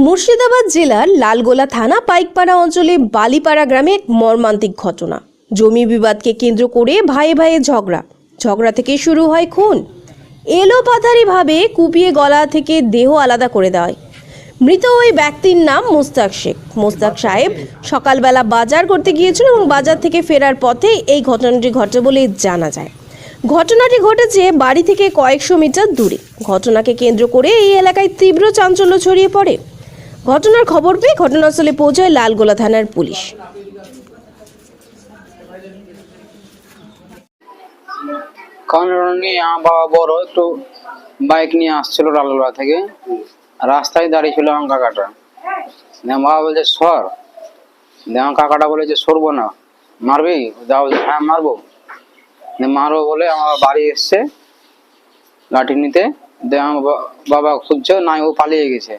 মুর্শিদাবাদ জেলার লালগোলা থানা পাইকপাড়া অঞ্চলে বালিপাড়া গ্রামে এক মর্মান্তিক ঘটনা। জমি বিবাদকে কেন্দ্র করে ভাইয়ে ভাইয়ে ঝগড়া থেকে শুরু হয় খুন। এলোপাথারিভাবে কুপিয়ে গলা থেকে দেহ আলাদা করে দেওয়া হয়। মৃত ওই ব্যক্তির নাম মোস্তাক শেখ। মোস্তাক সাহেব সকালবেলা বাজার করতে গিয়েছিল এবং বাজার থেকে ফেরার পথে এই ঘটনাটি ঘটে বলে জানা যায়। ঘটনাটি ঘটেছে বাড়ি থেকে কয়েকশো মিটার দূরে। ঘটনাকে কেন্দ্র করে এই এলাকায় তীব্র চাঞ্চল্য ছড়িয়ে পড়ে। ঘটনার খবর পেয়ে ঘটনাস্থলে পৌঁছায় লালগোলা থানার পুলিশ। বাবা বড় একটু বাইক নিয়ে আসছিল লালগোলা থেকে, রাস্তায় দাঁড়িয়ে ছিল আমার কাকাটা। বাবা বলছে সর, আমার কাকাটা বলেছে সরবো না, মারবি? হ্যাঁ মারবো। মারবো বলে আমার বাড়ি এসছে লাঠি নিতে। বাবা খুঁজছে, নাই ও পালিয়ে গেছে।